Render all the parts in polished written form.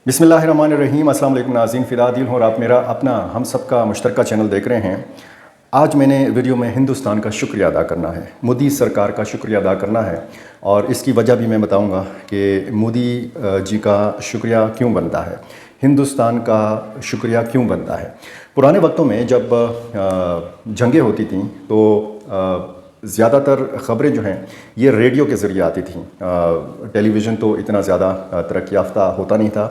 बिस्मिल्लाहिर्रहमानिर्रहीम। अस्सलाम वालेकुम नाज़रीन, फ़िदा दिल हूँ और आप मेरा अपना हम सब का मुश्तरका चैनल देख रहे हैं। आज मैंने वीडियो में हिंदुस्तान का शुक्रिया अदा करना है, मोदी सरकार का शुक्रिया अदा करना है और इसकी वजह भी मैं बताऊंगा कि मोदी जी का शुक्रिया क्यों बनता है, हिंदुस्तान का शुक्रिया क्यों बनता है। पुराने वक्तों में जब जंगें होती थीं तो ज़्यादातर ख़बरें जो हैं ये रेडियो के ज़रिए आती थीं। टेलीविज़न तो इतना ज़्यादा तरक्की याफ़्ता होता नहीं था,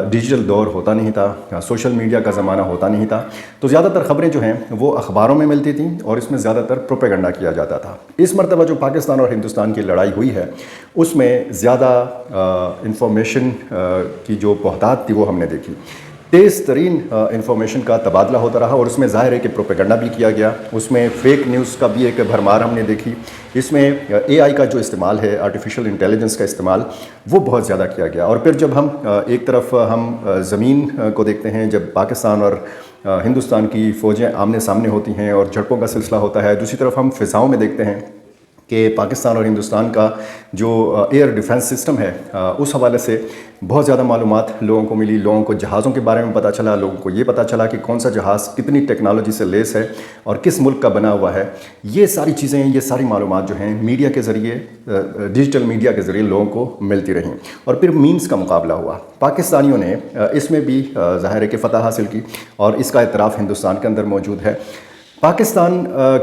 डिजिटल दौर होता नहीं था, सोशल मीडिया का ज़माना होता नहीं था, तो ज़्यादातर ख़बरें जो हैं वो अखबारों में मिलती थीं और इसमें ज़्यादातर प्रोपेगेंडा किया जाता था। इस मरतबा जो पाकिस्तान और हिंदुस्तान की लड़ाई हुई है उसमें ज़्यादा इंफॉर्मेशन की जो बहुतात थी वो हमने देखी। तेज़ तरीन इंफॉर्मेशन का तबादला होता रहा और उसमें ज़ाहिर है कि प्रोपेगेंडा भी किया गया, उसमें फ़ेक न्यूज़ का भी एक भरमार हमने देखी। इसमें एआई का जो इस्तेमाल है, आर्टिफिशियल इंटेलिजेंस का इस्तेमाल, वो बहुत ज़्यादा किया गया। और फिर जब हम एक तरफ हम ज़मीन को देखते हैं, जब पाकिस्तान और हिंदुस्तान की फ़ौजें आमने सामने होती हैं और झड़पों का सिलसिला होता है, दूसरी तरफ हम फ़िज़ाओं में देखते हैं कि पाकिस्तान और हिंदुस्तान का जो एयर डिफेंस सिस्टम है उस हवाले से बहुत ज़्यादा मालूमात लोगों को मिली। लोगों को जहाज़ों के बारे में पता चला, लोगों को ये पता चला कि कौन सा जहाज़ कितनी टेक्नोलॉजी से लेस है और किस मुल्क का बना हुआ है। ये सारी चीज़ें, ये सारी मालूमात जो हैं मीडिया के ज़रिए, डिजिटल मीडिया के ज़रिए लोगों को मिलती रहीं और फिर मीम्स का मुकाबला हुआ। पाकिस्तानियों ने इसमें भी ज़ाहिर है कि फ़तह हासिल की और इसका इतराफ़ हिंदुस्तान के अंदर मौजूद है। पाकिस्तान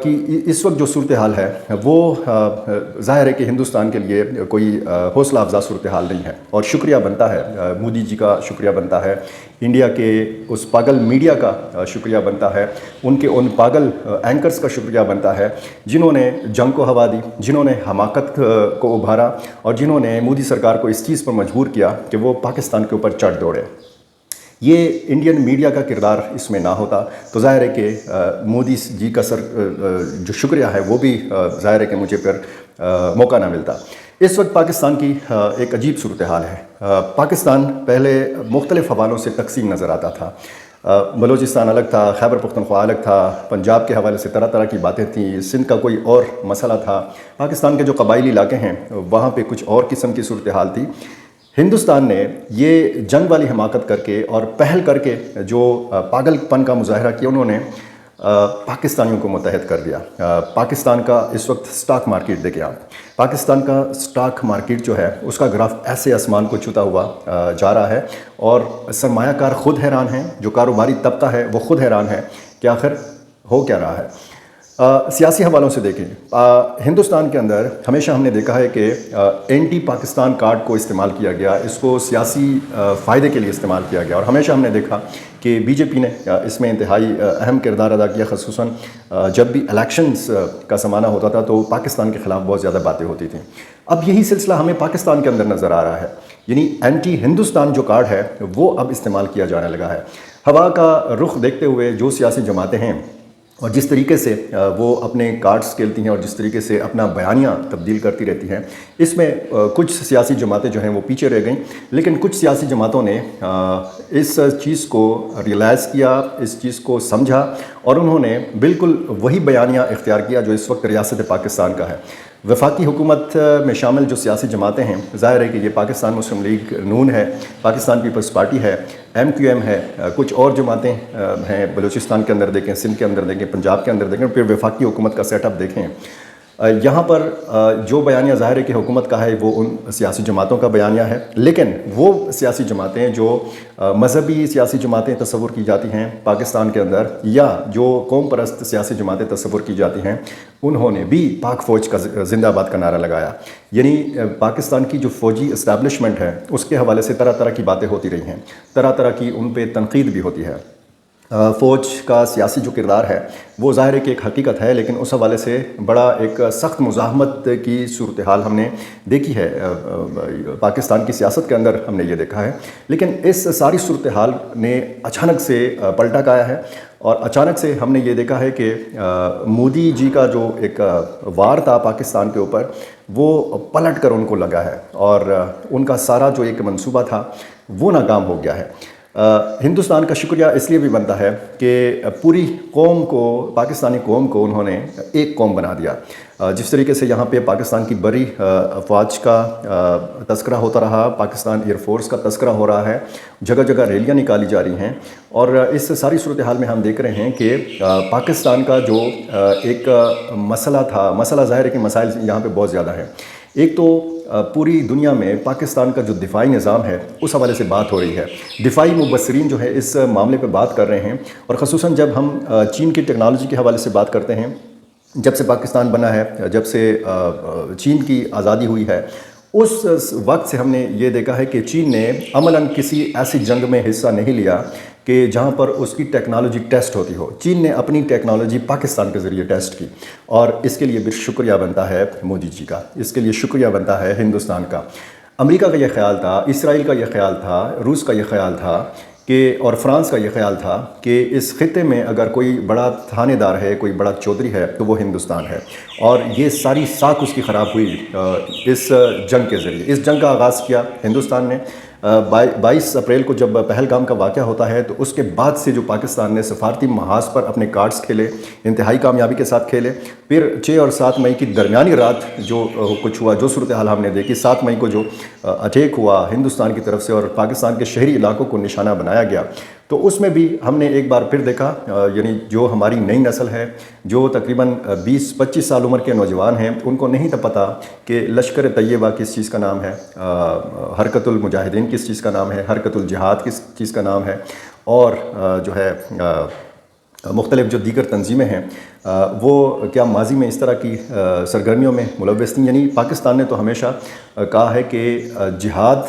की इस वक्त जो सूरत हाल है वो ज़ाहिर है कि हिंदुस्तान के लिए कोई हौसला अफजा सूरत हाल नहीं है और शुक्रिया बनता है, मोदी जी का शुक्रिया बनता है, इंडिया के उस पागल मीडिया का शुक्रिया बनता है, उनके उन पागल एंकर्स का शुक्रिया बनता है जिन्होंने जंग को हवा दी, जिन्होंने हमाकत को उभारा और जिन्होंने मोदी सरकार को इस चीज़ पर मजबूर किया कि वो पाकिस्तान के ऊपर चढ़ दौड़े। ये इंडियन मीडिया का किरदार इसमें ना होता तो ज़ाहिर है कि मोदी जी का जो शुक्रिया है वो भी ज़ाहिर है कि मुझे फिर मौका ना मिलता। इस वक्त पाकिस्तान की एक अजीब सूरत हाल है। पाकिस्तान पहले मुख्तलिफ़ हवालों से तकसीम नज़र आता था। बलूचिस्तान अलग था, खैबर पख्तूनख्वा अलग था, पंजाब के हवाले से तरह तरह की बातें थीं, सिंध का कोई और मसला था, पाकिस्तान के जो कबायली इलाके हैं वहाँ पे कुछ और किस्म की सूरत हाल थी। हिंदुस्तान ने ये जंग वाली हमाकत करके और पहल करके जो पागलपन का मुजाहरा किया, उन्होंने पाकिस्तानियों को मुत्तहद कर दिया। पाकिस्तान का इस वक्त स्टॉक मार्केट देखें आप, पाकिस्तान का स्टॉक मार्केट जो है उसका ग्राफ ऐसे आसमान को छूता हुआ जा रहा है और सरमायाकार ख़ुद हैरान हैं, जो कारोबारी तबका है वो ख़ुद हैरान है कि आखिर हो क्या रहा है। सियासी हवालों से देखें, हिंदुस्तान के अंदर हमेशा हमने देखा है कि एंटी पाकिस्तान कार्ड को इस्तेमाल किया गया, इसको सियासी फ़ायदे के लिए इस्तेमाल किया गया और हमेशा हमने देखा कि बीजेपी ने इसमें इंतहाई अहम किरदार अदा किया। ख़ुसूसन जब भी इलेक्शंस का ज़माना होता था तो पाकिस्तान के ख़िलाफ़ बहुत ज़्यादा बातें होती थीं। अब यही सिलसिला हमें पाकिस्तान के अंदर नज़र आ रहा है, यानी एंटी हिंदुस्तान जो कार्ड है वो अब इस्तेमाल किया जाने लगा है। हवा का रुख देखते हुए जो सियासी जमातें हैं और जिस तरीके से वो अपने कार्ड्स खेलती हैं और जिस तरीके से अपना बयानिया तब्दील करती रहती हैं, इसमें कुछ सियासी जमातें जो हैं वो पीछे रह गईं, लेकिन कुछ सियासी जमातों ने इस चीज़ को रियलाइज़ किया, इस चीज़ को समझा और उन्होंने बिल्कुल वही बयानिया इख्तियार किया जो इस वक्त रियासत पाकिस्तान का है। वफाकी हुकूमत में शामिल जो सियासी जमातें हैं, ज़ाहिर है कि ये पाकिस्तान मुस्लिम लीग नून है, पाकिस्तान पीपल्स पार्टी है, MQM है, कुछ और जमातें हैं, बलूचिस्तान के अंदर देखें, सिंध के अंदर देखें, पंजाब के अंदर देखें, फिर वफाकी हुकूमत का सेटअप देखें। यहाँ पर जो बयानिया ज़ाहिर है कि हुकूमत का है वो उन सियासी जमातों का बयानिया है, लेकिन वो सियासी जमातें जो मजहबी सियासी जमातें तस्वुर की जाती हैं पाकिस्तान के अंदर या जो कौम परस्त सियासी जमातें तस्वुर की जाती हैं, उन्होंने भी पाक फ़ौज का जिंदाबाद का नारा लगाया। यानी पाकिस्तान की जो फ़ौजी इस्टेब्लिशमेंट है उसके हवाले से तरह तरह की बातें होती रही हैं, तरह तरह की उन पर तनकीद भी होती है। फ़ौज का सियासी जो किरदार है वो ज़ाहिर है कि एक हकीकत है, लेकिन उस हवाले से बड़ा एक सख्त मुज़ाहमत की सूरत हाल हमने देखी है पाकिस्तान की सियासत के अंदर, हमने ये देखा है। लेकिन इस सारी सूरत हाल ने अचानक से पलटा खाया है और अचानक से हमने ये देखा है कि मोदी जी का जो एक वार था पाकिस्तान के ऊपर वो पलट कर उनको लगा है और उनका सारा जो एक मंसूबा था वो नाकाम हो गया है। ہندوستان کا شکریہ اس لیے بھی بنتا ہے کہ پوری قوم کو، پاکستانی قوم کو انہوں نے ایک قوم بنا دیا۔ جس طریقے سے یہاں پہ پاکستان کی بڑی افواج کا تذکرہ ہوتا رہا، پاکستان ایئر فورس کا تذکرہ ہو رہا ہے، جگہ جگہ ریلیاں نکالی جا رہی ہیں، اور اس ساری صورتحال میں ہم دیکھ رہے ہیں کہ پاکستان کا جو ایک مسئلہ تھا، مسئلہ ظاہر ہے کہ مسائل یہاں پہ بہت زیادہ ہیں۔ ایک تو پوری دنیا میں پاکستان کا جو دفاعی نظام ہے اس حوالے سے بات ہو رہی ہے، دفاعی مبصرین جو ہے اس معاملے پہ بات کر رہے ہیں، اور خصوصاً جب ہم چین کی ٹیکنالوجی کے حوالے سے بات کرتے ہیں، جب سے پاکستان بنا ہے، جب سے چین کی آزادی ہوئی ہے، اس وقت سے ہم نے یہ دیکھا ہے کہ چین نے عملاً کسی ایسی جنگ میں حصہ نہیں لیا کہ جہاں پر اس کی ٹیکنالوجی ٹیسٹ ہوتی ہو۔ چین نے اپنی ٹیکنالوجی پاکستان کے ذریعے ٹیسٹ کی، اور اس کے لیے بھی شکریہ بنتا ہے مودی جی کا، اس کے لیے شکریہ بنتا ہے ہندوستان کا۔ امریکہ کا یہ خیال تھا، اسرائیل کا یہ خیال تھا، روس کا یہ خیال تھا کہ، اور فرانس کا یہ خیال تھا کہ اس خطے میں اگر کوئی بڑا تھانے دار ہے، کوئی بڑا چودھری ہے تو وہ ہندوستان ہے، اور یہ ساری ساکھ اس کی خراب ہوئی اس جنگ کے ذریعے۔ اس جنگ کا آغاز کیا ہندوستان نے 22 اپریل کو جب پہلگام کا واقعہ ہوتا ہے، تو اس کے بعد سے جو پاکستان نے سفارتی محاذ پر اپنے کارڈز کھیلے، انتہائی کامیابی کے ساتھ کھیلے۔ پھر 6 اور 7 مئی کی درمیانی رات جو کچھ ہوا، جو صورتحال ہم نے دیکھی، 7 مئی کو جو اٹیک ہوا ہندوستان کی طرف سے اور پاکستان کے شہری علاقوں کو نشانہ بنایا گیا، تو اس میں بھی ہم نے ایک بار پھر دیکھا، یعنی جو ہماری نئی نسل ہے، جو تقریباً 20-25 سال عمر کے نوجوان ہیں، ان کو نہیں تو پتہ کہ لشکر طیبہ کس چیز کا نام ہے، حرکت المجاہدین کس چیز کا نام ہے، حرکت الجہاد کس چیز کا نام ہے، اور جو ہے مختلف جو دیگر تنظیمیں ہیں وہ کیا ماضی میں اس طرح کی سرگرمیوں میں ملوث تھیں۔ یعنی پاکستان نے تو ہمیشہ کہا ہے کہ جہاد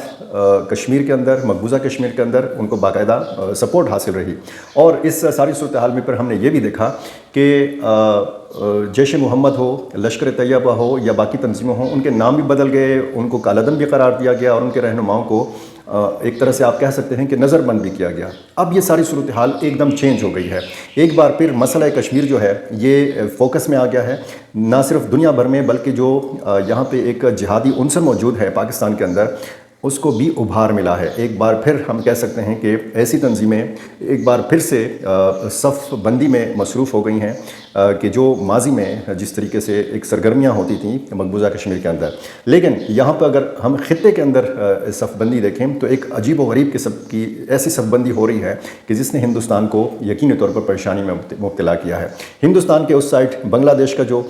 کشمیر کے اندر، مقبوضہ کشمیر کے اندر ان کو باقاعدہ سپورٹ حاصل رہی، اور اس ساری صورتحال میں پھر ہم نے یہ بھی دیکھا کہ جیش محمد ہو، لشکر طیبہ ہو یا باقی تنظیمیں ہوں، ان کے نام بھی بدل گئے، ان کو کالعدم بھی قرار دیا گیا، اور ان کے رہنماؤں کو ایک طرح سے آپ کہہ سکتے ہیں کہ نظر بند بھی کیا گیا۔ اب یہ ساری صورتحال ایک دم چینج ہو گئی ہے، ایک بار پھر مسئلہ کشمیر جو ہے یہ فوکس میں آ گیا ہے، نہ صرف دنیا بھر میں بلکہ جو یہاں پہ ایک جہادی عنصر موجود ہے پاکستان کے اندر، اس کو بھی ابھار ملا ہے۔ ایک بار پھر ہم کہہ سکتے ہیں کہ ایسی تنظیمیں ایک بار پھر سے صف بندی میں مصروف ہو گئی ہیں کہ جو ماضی میں جس طریقے سے ایک سرگرمیاں ہوتی تھیں مقبوضہ کشمیر کے اندر، لیکن یہاں پہ اگر ہم خطے کے اندر صف بندی دیکھیں تو ایک عجیب و غریب قسم کی ایسی صف بندی ہو رہی ہے کہ جس نے ہندوستان کو یقینی طور پر پریشانی میں مبتلا کیا ہے۔ ہندوستان کے اس سائڈ بنگلہ دیش کا جو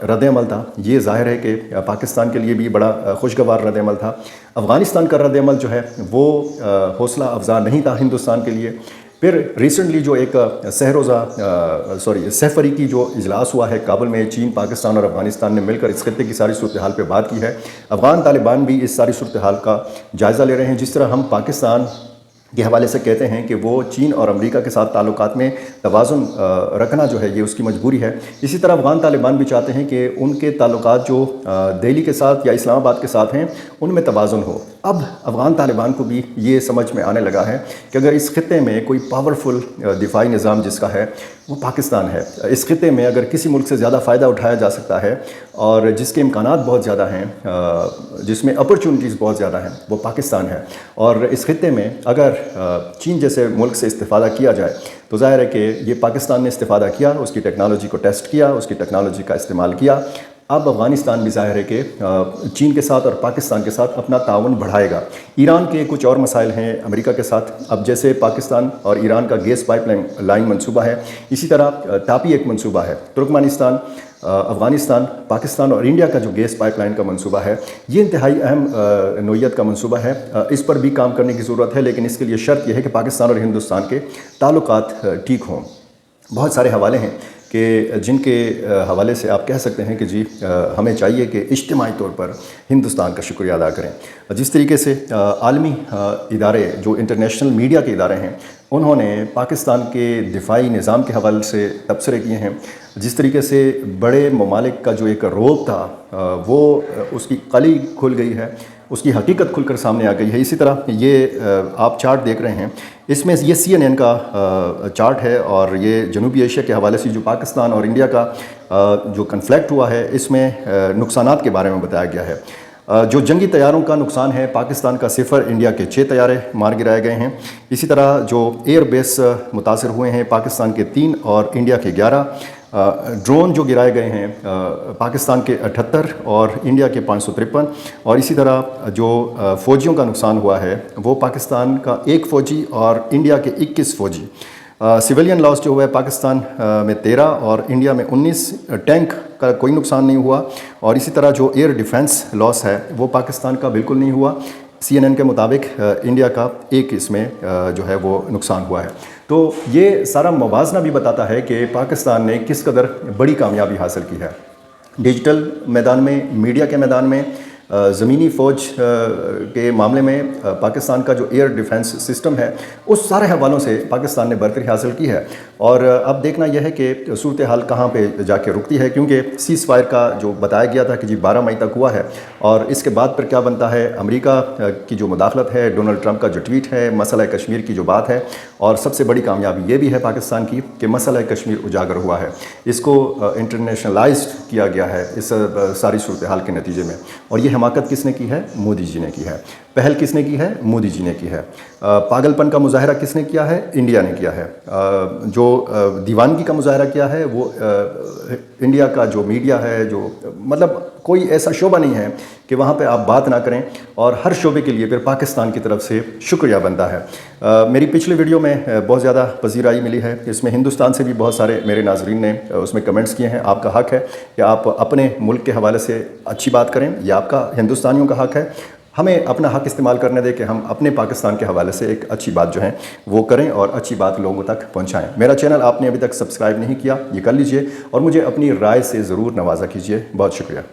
رد عمل تھا، یہ ظاہر ہے کہ پاکستان کے لیے بھی بڑا خوشگوار رد عمل تھا۔ افغانستان کا رد عمل جو ہے وہ حوصلہ افزا نہیں تھا ہندوستان کے لیے۔ پھر ریسنٹلی جو ایک سہ فریقی جو اجلاس ہوا ہے کابل میں، چین، پاکستان اور افغانستان نے مل کر اس خطے کی ساری صورتحال پہ بات کی ہے۔ افغان طالبان بھی اس ساری صورتحال کا جائزہ لے رہے ہیں، جس طرح ہم پاکستان کے حوالے سے کہتے ہیں کہ وہ چین اور امریکہ کے ساتھ تعلقات میں توازن رکھنا جو ہے یہ اس کی مجبوری ہے، اسی طرح افغان طالبان بھی چاہتے ہیں کہ ان کے تعلقات جو دہلی کے ساتھ یا اسلام آباد کے ساتھ ہیں ان میں توازن ہو۔ اب افغان طالبان کو بھی یہ سمجھ میں آنے لگا ہے کہ اگر اس خطے میں کوئی پاورفل دفاعی نظام جس کا ہے وہ پاکستان ہے، اس خطے میں اگر کسی ملک سے زیادہ فائدہ اٹھایا جا سکتا ہے اور جس کے امکانات بہت زیادہ ہیں، جس میں اپرچونٹیز بہت زیادہ ہیں، وہ پاکستان ہے، اور اس خطے میں اگر چین جیسے ملک سے استفادہ کیا جائے تو ظاہر ہے کہ یہ پاکستان نے استفادہ کیا، اس کی ٹیکنالوجی کو ٹیسٹ کیا، اس کی ٹیکنالوجی کا استعمال کیا۔ اب افغانستان بھی ظاہر ہے کہ چین کے ساتھ اور پاکستان کے ساتھ اپنا تعاون بڑھائے گا۔ ایران کے کچھ اور مسائل ہیں امریکہ کے ساتھ، اب جیسے پاکستان اور ایران کا گیس پائپ لائن منصوبہ ہے، اسی طرح ٹاپی ایک منصوبہ ہے، ترکمانستان، افغانستان، پاکستان اور انڈیا کا جو گیس پائپ لائن کا منصوبہ ہے، یہ انتہائی اہم نوعیت کا منصوبہ ہے۔ اس پر بھی کام کرنے کی ضرورت ہے، لیکن اس کے لیے شرط یہ ہے کہ پاکستان اور ہندوستان کے تعلقات ٹھیک ہوں۔ بہت سارے حوالے ہیں کہ جن کے حوالے سے آپ کہہ سکتے ہیں کہ جی ہمیں چاہیے کہ اجتماعی طور پر ہندوستان کا شکریہ ادا کریں۔ جس طریقے سے عالمی ادارے جو انٹرنیشنل میڈیا کے ادارے ہیں، انہوں نے پاکستان کے دفاعی نظام کے حوالے سے تبصرے کیے ہیں، جس طریقے سے بڑے ممالک کا جو ایک روب تھا وہ اس کی قلی کھل گئی ہے، اس کی حقیقت کھل کر سامنے آ گئی ہے۔ اسی طرح یہ آپ چارٹ دیکھ رہے ہیں، اس میں یہ CNN کا چارٹ ہے، اور یہ جنوبی ایشیا کے حوالے سے جو پاکستان اور انڈیا کا جو کنفلکٹ ہوا ہے اس میں نقصانات کے بارے میں بتایا گیا ہے۔ जो जंगी तैयारों का नुकसान है, पाकिस्तान का 0, इंडिया के 6 तैयारे मार गिराए गए हैं। इसी तरह जो एयर बेस मुतासर हुए हैं, पाकिस्तान के 3 और इंडिया के 11। ड्रोन जो गिराए गए हैं, पाकिस्तान के 78 और इंडिया के 553। और इसी तरह जो फ़ौजियों का नुकसान हुआ है वो पाकिस्तान का 1 फ़ौजी और इंडिया के 21 फ़ौजी। सिविलियन लॉस जो हुआ है पाकिस्तान में 13 और इंडिया में 19। टैंक का कोई नुकसान नहीं हुआ। और इसी तरह जो एयर डिफेंस लॉस है वो पाकिस्तान का बिल्कुल नहीं हुआ। CNN के मुताबिक इंडिया का 1 इसमें जो है वो नुकसान हुआ है। तो ये सारा मुवाज़ना भी बताता है कि पाकिस्तान ने किस कदर बड़ी कामयाबी हासिल की है डिजिटल मैदान में, मीडिया के मैदान में, ज़मीनी फ़ौज के मामले में। पाकिस्तान का जो एयर डिफेंस सिस्टम है उस सारे हवालों से पाकिस्तान ने बरतरी हासिल की है। और अब देखना यह है कि सूरत हाल कहाँ पे जाके रुकती है, क्योंकि सीज़ फायर का जो बताया गया था कि जी 12 मई तक हुआ है, और इसके बाद फिर क्या बनता है, अमेरिका की जो मुदाखलत है, डोनाल्ड ट्रंप का जो ट्वीट है, मसला कश्मीर की जो बात है, और सबसे बड़ी कामयाबी ये भी है पाकिस्तान की कि मसला कश्मीर उजागर हुआ है, इसको इंटरनेशनलाइज्ड किया गया है इस सारी सूरत हाल के नतीजे में। और ये हमाकत किसने की है? मोदी जी ने की है। पहल किसने की है? मोदी जी ने की है। पागलपन का मुजाहरा किसने किया है? इंडिया ने किया है। जो दीवानगी का मुजाहरा किया है वो इंडिया का जो मीडिया है, जो मतलब कोई ऐसा शोबा नहीं है कि वहाँ पे आप बात ना करें, और हर शोबे के लिए फिर पाकिस्तान की तरफ से शुक्रिया बनता है। मेरी पिछले वीडियो में बहुत ज़्यादा पजीराई मिली है, इसमें हिंदुस्तान से भी बहुत सारे मेरे नाजरीन ने उसमें कमेंट्स किए हैं। आपका हक़ है कि आप अपने मुल्क के हवाले से अच्छी बात करें, यह आपका हिंदुस्तानियों का हक़ है। हमें अपना हक़ इस्तेमाल करने दें कि हम अपने पाकिस्तान के हवाले से एक अच्छी बात जो है वो करें और अच्छी बात लोगों तक पहुंचाएं। मेरा चैनल आपने अभी तक सब्सक्राइब नहीं किया, ये कर लीजिए और मुझे अपनी राय से ज़रूर नवाजा कीजिए। बहुत शुक्रिया।